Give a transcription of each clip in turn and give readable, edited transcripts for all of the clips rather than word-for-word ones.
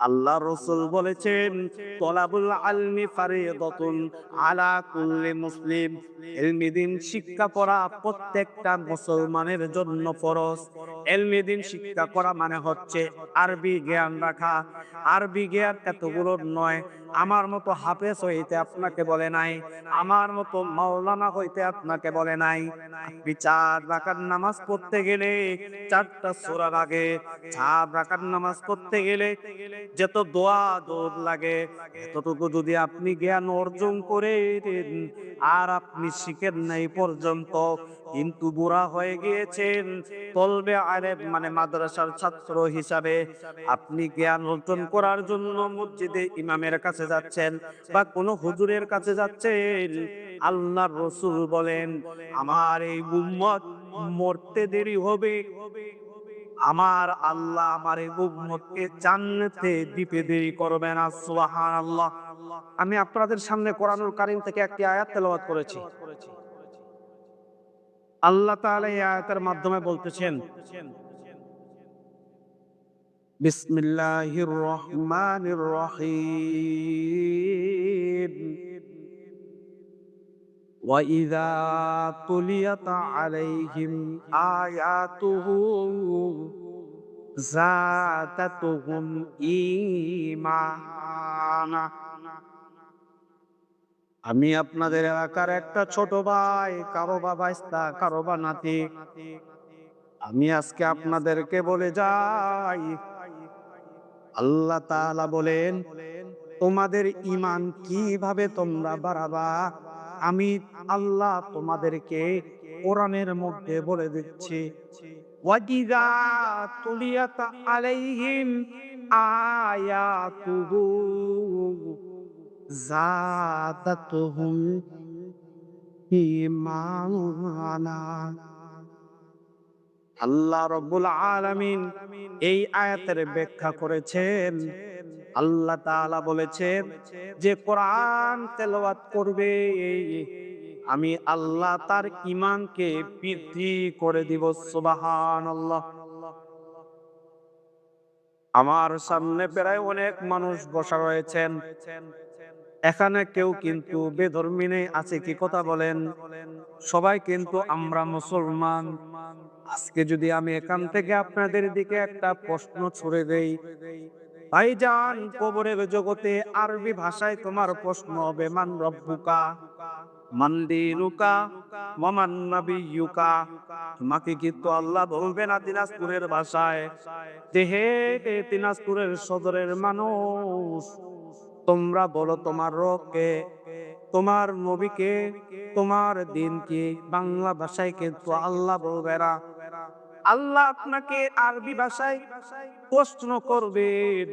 আল্লাহ রসুল বলেছেন, তলাবুল আলমি ফারিদাতুন আলা কুল্লি মুসলিম। ইলমি দিন শিক্ষা করা প্রত্যেকটা মুসলমানের জন্য ফরজ। ইলমি দিন শিক্ষা করা মানে হচ্ছে আরবি জ্ঞান রাখা। আরবি জ্ঞান এতগুলো নয়। আমার মতো হাফেজ হইতে আপনাকে বলে নাই, আমার মতো মাওলানা হইতে আপনাকে বলে নাই। আপনি 4 রাকাত নামাজ পড়তে গেলে 4টা সূরা লাগে। 4 রাকাত নামাজ পড়তে গেলে যত দোয়া দরুদ লাগে, এতটুকু যদি আপনি জ্ঞান অর্জন করেন আর আপনি শিখেন নাই পর্যন্ত, কিন্তু বুড়া হয়ে গিয়েছেন, তলবে আলেম মানে মাদ্রাসার ছাত্র হিসাবে আপনি জ্ঞান অর্জন করার জন্য মসজিদে ইমামের কাছে যাচ্ছেন বা কোনো হুজুরের কাছে যাচ্ছেন, আল্লাহর রাসূল বলেন, আমার এই উম্মত মরতে দেরি হবে, আমার আল্লাহ আমার এই উম্মতকে জান্নাতে দিতে দেরি করবে না। সুবহানাল্লাহ। আমি আপনাদের সামনে কোরআনুল কারীম থেকে একটি আয়াত তেলাওয়াত করেছি। আল্লাহ তাআলা এই আয়াতের মাধ্যমে বলতেছেন, বিসমিল্লাহির রহমানির রহিম, ওয়া ইযা তুলিয়াত আলাইহিম আয়াতুহু যাতাতুহুম ঈমানা। আমি আপনাদের এলাকার একটা ছোট ভাই, কারো বা ভাইস্তা, কারো বা নাতি। আমি আজকে আপনাদেরকে বলে যাই, আল্লাহ তাআলা বলেন, তোমাদের ঈমান কিভাবে তোমরা বাড়াবা, আমি আল্লাহ তোমাদেরকে কোরআনের মধ্যে বলে দিচ্ছি। ওয়াজিজা তুলিয়াত আলাইহিম আয়াতুহু যাদাতুহুম ঈমানা। আল্লাহ রাব্বুল আলামিন এই আয়াতের ব্যাখ্যা করেছেন। আল্লাহ তাআলা বলেছেন যে কোরআন তেলাওয়াত করবে, আমি আল্লাহ তার ঈমানকে বৃদ্ধি করে দিব। সুবহানাল্লাহ। আমার সামনে প্রায় অনেক মানুষ বসা রয়েছেন, এখানে কেউ কিন্তু বেধর্মী নেই, আছে কি কথা বলেন? সবাই কিন্তু আমরা মুসলমান। আজকে যদি আমি এখান থেকে আপনাদের দিকে একটা প্রশ্ন ছুড়ে দেই, ভাইজান, কবরের জগতে আরবি ভাষায় তোমার প্রশ্ন হবে, মান রব্বুকা, মান দীনুকা, ওয়া মান নাবিয়্যুকা। তোমাকে কিন্তু আল্লাহ বলবে না দিনাজপুরের ভাষায় যে, হে দিনাজপুরের সদরের মানুষ, তোমরা বলো তোমার রব কে, তোমার নবী কে, তোমার দিন কি। বাংলা ভাষায় কিন্তু আল্লাহ বলবে না। আল্লাহ আপনাকে আরবি ভাষায় প্রশ্ন করবেন,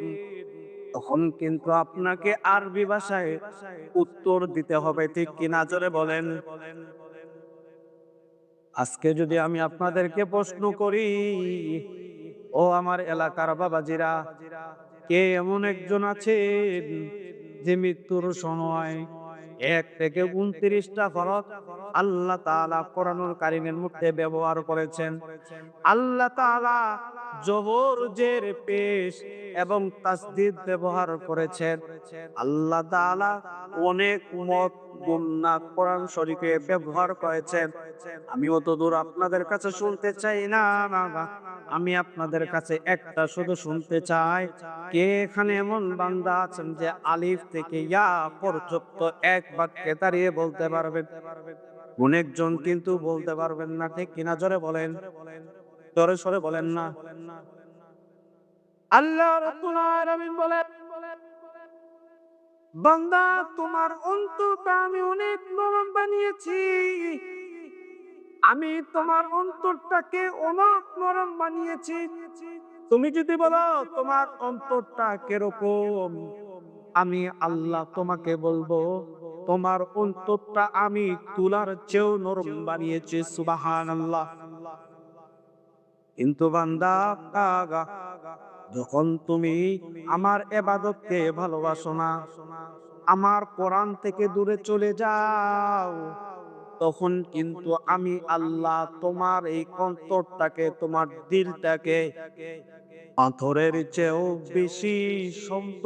তখন কিন্তু আপনাকে আরবি ভাষায় উত্তর দিতে হবে, ঠিক কিনা জোরে বলেন। আজকে যদি আমি আপনাদেরকে প্রশ্ন করি, ও আমার এলাকার বাবাজিরা, কে এমন একজন আছেন যে মৃত্যুর সময় 1 থেকে 29টা হরফ আল্লাহ তাআলা কোরআনুল কারীমের মধ্যে ব্যবহার করেছেন? আল্লাহ তাআলা জবর, জের, পেশ এবং তাসদীদ ব্যবহার করেছেন। আল্লাহ তাআলা অনেক মত গুণনা কোরআন শরীফে ব্যবহার করেছেন। আমি অতদূর আপনাদের কাছে শুনতে চাই না, আমি আপনাদের কাছে একটা শুধু শুনতে চাই, কে এখানে এমন বান্দা আছেন যে আলিফ থেকে ইয়া পর্যন্ত এক বাক্যে দাঁড়িয়ে বলতে পারবেন? অনেকজন কিন্তু বলতে পারবেন না, ঠিক কিনা জোরে বলেন, জোরে সরে বলেন না। আল্লাহ রাব্বুল আলামিন বলেন, বান্দা, তোমার অন্তরটা আমি অনেক নরম বানিয়েছি। আমি তোমার অন্তরটাকে অনেক নরম বানিয়েছি। তুমি যদি বলো তোমার অন্তরটা কিরকম, আমি আল্লাহ তোমাকে বলবো, তোমার অন্তরটা আমি তুলার চেয়েও নরম বানিয়েছি। সুবহানাল্লাহ। কিন্তু বান্দা, আগা, যখন তুমি আমার ইবাদতকে ভালোবাসো না, আমার কোরআন থেকে দূরে চলে যাও, তখন কিন্তু আমি আল্লাহ তোমার এই অন্তরটাকে, তোমার দিলটাকে পাথরের চেয়েও বেশি শব্দ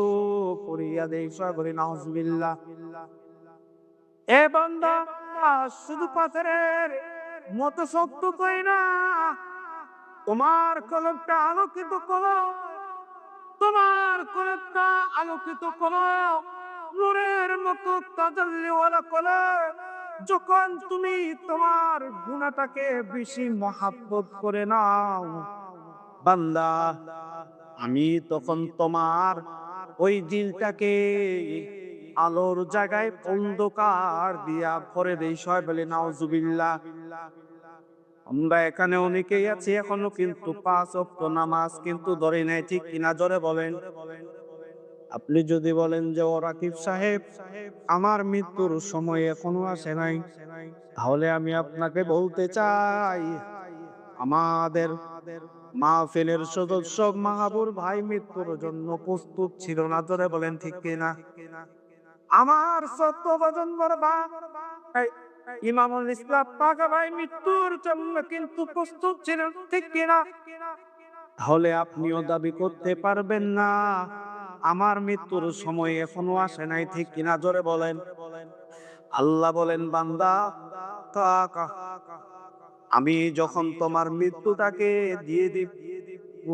করিয়া দেই বলি নাউজুবিল্লাহ। এ বান্দা, শুধু পাথরের মতো শক্ত কই না, তোমার কলবটা আলোকিত করো, তোমার কলবটা আলোকিত করো নূরের মতো তাজাল্লিওয়ালা কলব। যখন তুমি তোমার গুনাহটাকে বেশি মহাব্বত করে নাও বান্দা, আমি তখন তোমার ওই দিলটাকে আলোর জায়গায় অন্ধকার দিয়া ভরে দেই। সবাই বলে নাউজুবিল্লাহ। আমরা এখানে অনেকেই আছি এখনো কিন্তু ৫ ওয়াক্ত নামাজ কিন্তু ধরে নাই, ঠিক কিনা জোরে বলেন। আপনি যদি বলেন যে ও রাকিব সাহেব, আমার মৃত্যুর সময় এখনো আসে নাই, তাহলে আমি আপনাকে বলতে চাই আমাদের মাহফিলের সদস্য মাহাবুর ভাই মৃত্যুর জন্য প্রস্তুত ছিল না, জোরে বলেন ঠিক কিনা। আমার সত্য ভজন বরবা ইমামুল ইসলাম পাকা ভাই মৃত্যুর জন্য কিন্তু প্রস্তুত ছিলেন, ঠিক কিনা। তাহলে আপনিও দাবি করতে পারবেন না আমার মৃত্যুর সময় এখনো আসে নাই, ঠিক কিনা জোরে বলেন। আল্লাহ বলেন বান্দা, কাকা আমি যখন তোমার মৃত্যুটাকে দিয়ে দিব,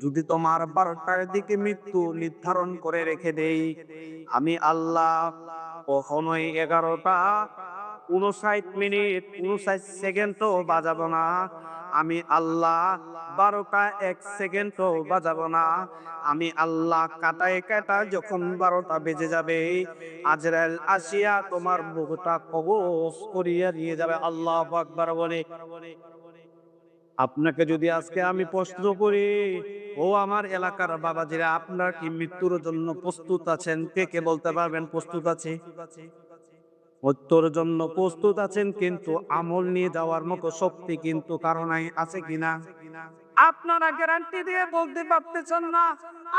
যদি তোমার 12টার দিকে মৃত্যু নির্ধারণ করে রেখে দেই, আমি আল্লাহ কখনোই 11টা 59 মিনিট 59 সেকেন্ডও বাজাবো না। আমি আল্লাহ 12টা 1 সেকেন্ডও বাজাবো না। আমি আল্লাহ কাটায় কাটায় যখন 12টা বেজে যাবে, আজরাইল আসিয়া তোমার মুখটা কবজ করিয়া নিয়ে যাবে। আল্লাহু আকবার বলে। আপনাকে যদি আজকে আমি প্রশ্ন করি, ও আমার এলাকার বাবাজিরা, আপনার কি মৃত্যুর জন্য প্রস্তুত আছেন? কে কে বলতে পারবেন প্রস্তুত আছি? মৃত্যুর জন্য প্রস্তুত আছেন, কিন্তু আমল নিয়ে যাওয়ার মতো শক্তি কিন্তু কারো নাই, আছে কিনা? আপনারা গ্যারান্টি দিয়ে বলতে পারতেছেন না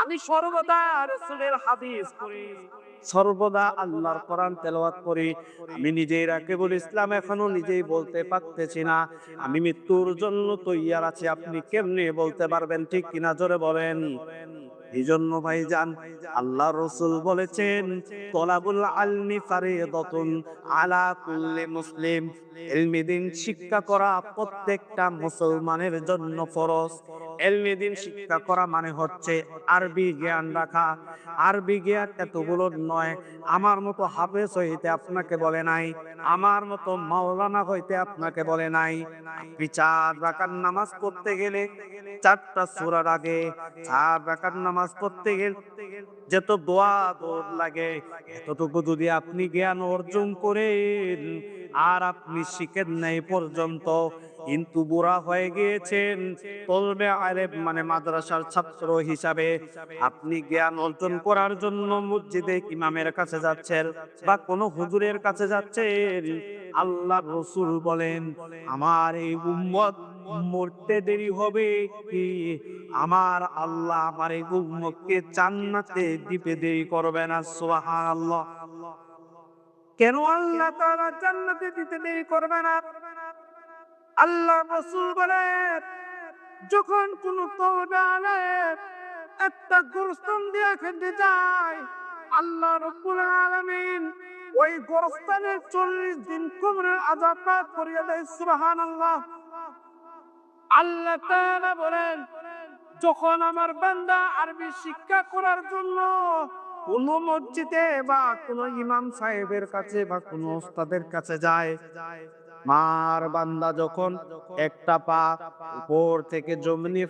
আমি সর্বদা রাসূলের হাদিস পড়ি, সর্বদা আল্লাহর কোরআন তেলাওয়াত করি। আমি নিজেই রাকিবুল ইসলাম এখনো নিজেই বলতে পারতেছি না আমি মৃত্যুর জন্য তৈয়ার আছি। আপনি কেমনে বলতে পারবেন, ঠিক কিনা জোরে বলেন। এই জন্য ভাইজান, আল্লাহ রসুল বলেছেন তলাবুল আলমি ফারিদাতুন আলা কুল্লি মুসলিম, ইলমি দিন শিক্ষা করা প্রত্যেকটা মুসলমানের জন্য ফরজ। ইলমি দিন শিক্ষা করা মানে হচ্ছে আরবি জ্ঞান রাখা। আরবি জ্ঞান এতগুলো নয়, আমার মতো হাফেজ হইতে আপনাকে বলে নাই, আমার মতো মাওলানা হইতে আপনাকে বলে নাই। আপনি 4 রাকাত নামাজ পড়তে গেলে 4টা সূরার আগে 4 রাকাত নামাজ পড়তে গেলে যত দোয়া দরুদ লাগে, এতটুকু যদি আপনি জ্ঞান অর্জন করেন আর আপনি শিখেন নাই পর্যন্ত, কিন্তু বুড়া হয়ে গিয়েছেন তলবে আলেম মানে মাদ্রাসার ছাত্র হিসাবে, আপনি জ্ঞান অর্জন করার জন্য মসজিদে ইমামের কাছে যাচ্ছেন বা কোনো হুজুরের কাছে যাচ্ছেন, আল্লাহ রাসূল বলেন আমার এই উম্মত মরতে দেরি হবে কি আমার আল্লাহ আমার এই উম্মতকে জান্নাতে দিতে দেরি করবে না। সুবহানাল্লাহ। কেন আল্লাহ তাআলা জান্নাতে দিতে দেরি করবে না? আল্লাহ রাসূল বলেন যখন কোন তওবা আলেম একটা গোরস্থান দিয়ে খেতে যায়, আল্লাহ রাব্বুল আলামিন ওই গোরস্থানের 40 দিন কবরের আযাবটা করিয়ে দেয়। সুবহানাল্লাহ। আল্লাহ তাআলা বলেন যখন আমার বান্দা আরবি শিক্ষা করার জন্য কোন মসজিদে বা কোন ইমাম সাহেবের কাছে বা কোন ওস্তাদের কাছে যায়, মার বান্দা যখন একটা পা উপর থেকে জমিনে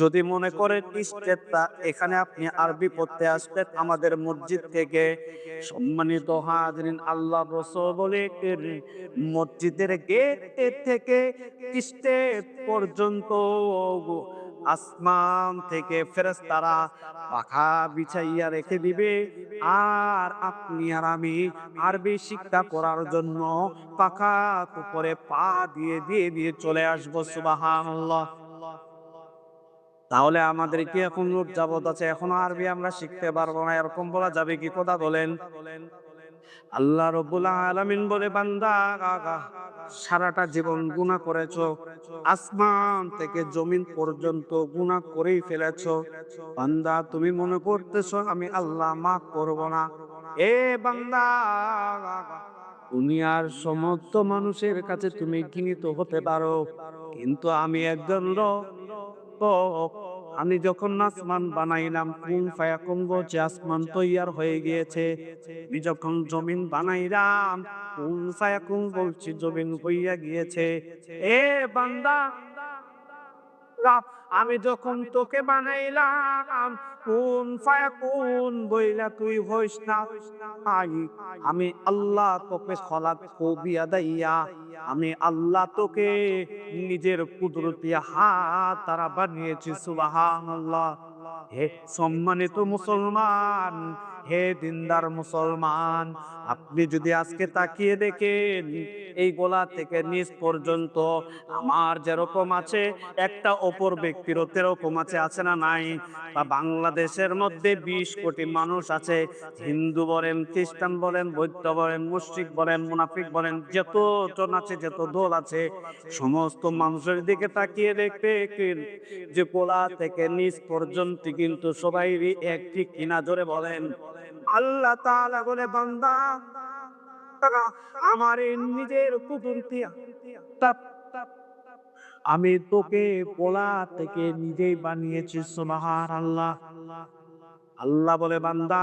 যদি মনে করেন স্টেপটা এখানে আপনি আরবি পড়তে আসবেন আমাদের মসজিদ থেকে, সম্মানিত হাজরিন, আল্লাহ রাসূল বলে মসজিদের গেট থেকে স্টেপ পর্যন্ত আসমান থেকে ফেরেশতারা পাখা বিছাইয়া রেখে দিবে, আর আপনি আর আমি আরবি শিক্ষা করার জন্য পাখা উপরে পা দিয়ে দিয়ে দিয়ে চলে আসবো। সুবহানাল্লাহ। তাহলে আমাদের কি এখন লজ্জাবোধ আছে, এখনো আরবি আমরা শিখতে পারবো না, এরকম বলা যাবে কি? কথা বলেন। আল্লাহ রাব্বুল আলামিন বলে, বান্দা সারাটা জীবন গুনাহ করেছো, আসমান থেকে জমিন পর্যন্ত গুনাহ করেই ফেলেছো। বান্দা তুমি মনে করতেছো আমি আল্লাহ মাফ করব না। এ বান্দা, দুনিয়ার সমস্ত মানুষের কাছে তুমি ঘৃণিত হতে পারো, কিন্তু আমি একজন রব। আমি যখন আসমান বানাইলাম, কুন ফায়াকুন বলছে আসমান তৈয়ার হয়ে গিয়েছে। আমি যখন জমিন বানাইলাম, কুন ফায়াকুন বলছি জমিন হইয়া গিয়েছে। এ বান্দা, আমি যখন তোকে বানাইলাম, কুন ফায়াকুন বইলা তুই হইস না। আমি আল্লাহ তোকে খলাকতু বিয়াদাইয়া, আমি আল্লাহ তোকে নিজের কুদরতি হাত দ্বারা বানিয়েছি। সুবহানাল্লাহ। হে সম্মানিত মুসলমান, হে দিনদার মুসলমান, আপনি যদি আজকে তাকিয়ে দেখেন, এই গোলা থেকে নিচ পর্যন্ত আমার যেরকম আছে, একটা অপর ব্যক্তিরও তেরকম আছে না নাই? বা বাংলাদেশের মধ্যে 20 কোটি মানুষ আছে, হিন্দু বলেন, খ্রিস্টান বলেন, বৌদ্ধ বলেন, মুশরিক বলেন, মুনাফিক বলেন, যতজন আছে, যত দল আছে, সমস্ত মানুষের দিকে তাকিয়ে দেখবে যে গোলা থেকে নিচ পর্যন্ত কিন্তু সবাই এক, ঠিক কিনা জোরে বলেন? আল্লাহ তাআলা বলে, বান্দা আমার এই নিজের কুদরতি আমি তোকে গোলা থেকে নিজেই বানিয়েছি। সুবহানাল্লাহ। আল্লাহ বলে, বান্দা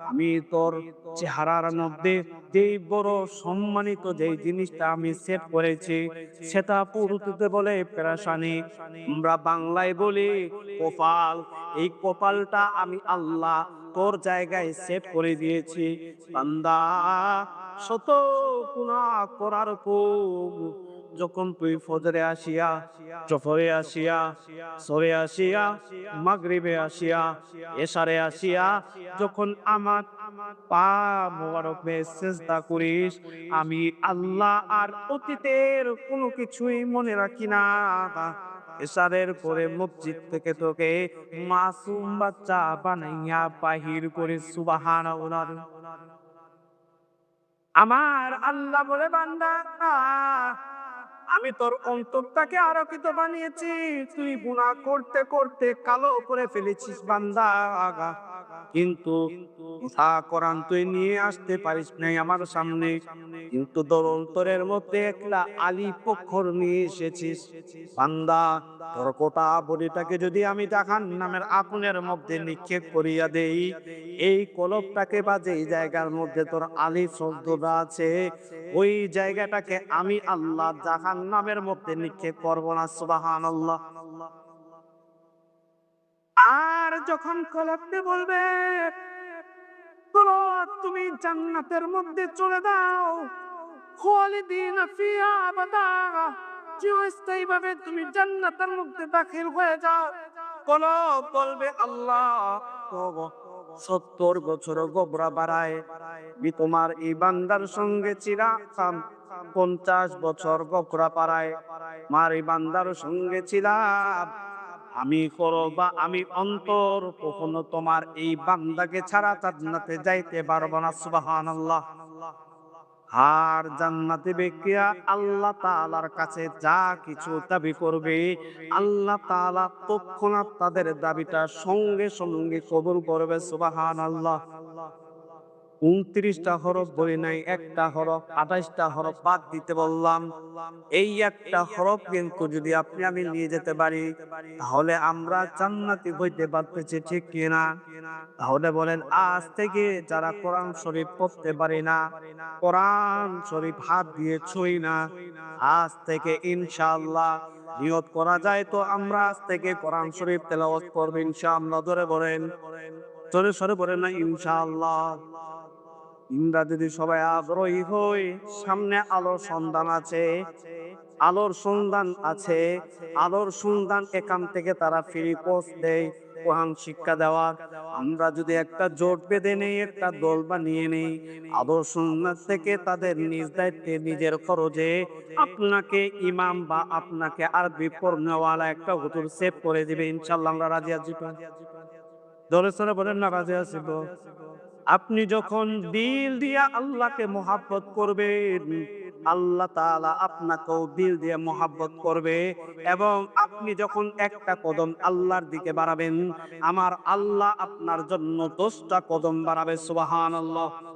আমি তোর চেহারার মধ্যে যেই বড় সম্মানিত যেই জিনিসটা আমি সেট করেছি, সেটা পুরুতুতে বলে পেরেশানি, আমরা বাংলায় বলি কপাল। এই কপালটা আমি আল্লাহ তোর জায়গায় সেট করে দিয়েছি। বান্দা, শত গুনাহ করার পর যখন তুই ফজরে আসিয়া, জোহরে আসিয়া, সরে আসিয়া, মাগরিবে আসিয়া, এশারে আসিয়া যখন আমার পা মোবারকে সিজদা করিস, আমি আল্লাহ আর অতীতের কোনো কিছুই মনে রাখি না। এশারের পরে মসজিদ থেকে তোকে মাসুম বাচ্চা বানাইয়া বাহির করে। সুবহানাল্লাহ। আমার আল্লাহ বলে, বান্দা আমি তোর অন্তরটাকে আলোকিত বানিয়েছি, তুই গুনাহ করতে করতে কালো করে ফেলেছিস বান্দা, কিন্তু কোরআন তুই নিয়ে আসতে পারিস নাই আমার সামনে, কিন্তু তোর অন্তরের মধ্যে একলা আলিফ অক্ষর নিয়ে এসেছিস। বান্দা, তোর কোটা বডিটাকে যদি আমি জাহান্নামের আগুনের মধ্যে নিক্ষেপ করিয়া দেই, এই কলবটাকে বা যেই জায়গার মধ্যে তোর আলিফ শব্দটা আছে, ওই জায়গাটাকে আমি আল্লাহ জাহান্নামের মধ্যে নিক্ষেপ করব না। সুবহানাল্লাহ। আর যখন কলবটি বলবে চলো তুমি জান্নাতের মধ্যে চলে দাও, খালিদিনা ফিহা আবাদা, চিরস্থায়ী ভাবে তুমি জান্নাতের মধ্যে দাখিল হয়ে যাও, কলব বলবে আল্লাহ 70 বছর গোবরা বাড়ায় বি তোমার এই বান্দার সঙ্গে চিরাম, 50 বছর গোবরা পাড়ায় মার এই বান্দার সঙ্গে ছিলাম, আমি করো বা আমি অন্তর কখনো তোমার এই বান্দাকে ছাড়া জান্নাতে যাইতে পারবো না। সুবহানাল্লাহ। আর জান্নাতি ব্যক্তিরা আল্লাহ তাআলার কাছে যা কিছু দাবি করবে, আল্লাহ তাআলা তৎক্ষণাৎ তাদের দাবিটা সঙ্গে সঙ্গে কবুল করবে। সুবহানাল্লাহ। 29টা হরফ বলি নাই, একটা হরফ, 28টা হরফ বাদ দিতে বললাম। এই একটা হরফ কিন্তু যদি আপনি আমি নিয়ে যেতে পারি, তাহলে আমরা জান্নাতি হইতে পারতেছি, ঠিক কিনা? তাহলে বলেন, আজ থেকে যারা কোরআন শরীফ পড়তে পারি না, কোরআন শরীফ হাত দিয়ে ছুঁই না, আজ থেকে ইনশাআল্লাহ নিয়ত করা যায় তো আমরা আজ থেকে কোরআন শরীফ তেলাওয়াত করব ইনশাআল্লাহ। ধরে বলেন, জোরে সরে বলেন না ইনশাআল্লাহ। আমরা যদি সবাই আগ্রহী হই, সামনে আলোর সন্ধান আছে, আলোর সন্ধান আছে, আলোর সন্ধান এখান থেকে তারা ফ্রি কোর্স দেয় কোরআন শিক্ষা দেওয়ার। আমরা যদি একটা জোট বেঁধে নেই, একটা দল বানিয়ে নেই, আলোর সন্ধান থেকে তাদের নিজ দায়িত্বে নিজের খরচে আপনাকে ইমাম বা আপনাকে আরবি পড়নেওয়ালা একটা হুজুর সেভ করে দিবে ইনশাআল্লাহ। আমরা রাজি আছি তো? জোরে সোরে বলেন না রাজি আছি তো? আপনি যখন দিল দিয়া আল্লাহকে মহাব্বত করবেন, আল্লাহ তাআলা আপনাকেও দিল দিয়ে মহাব্বত করবে। এবং আপনি যখন একটা কদম আল্লাহর দিকে বাড়াবেন, আমার আল্লাহ আপনার জন্য 10টা কদম বাড়াবে। সুবহানাল্লাহ।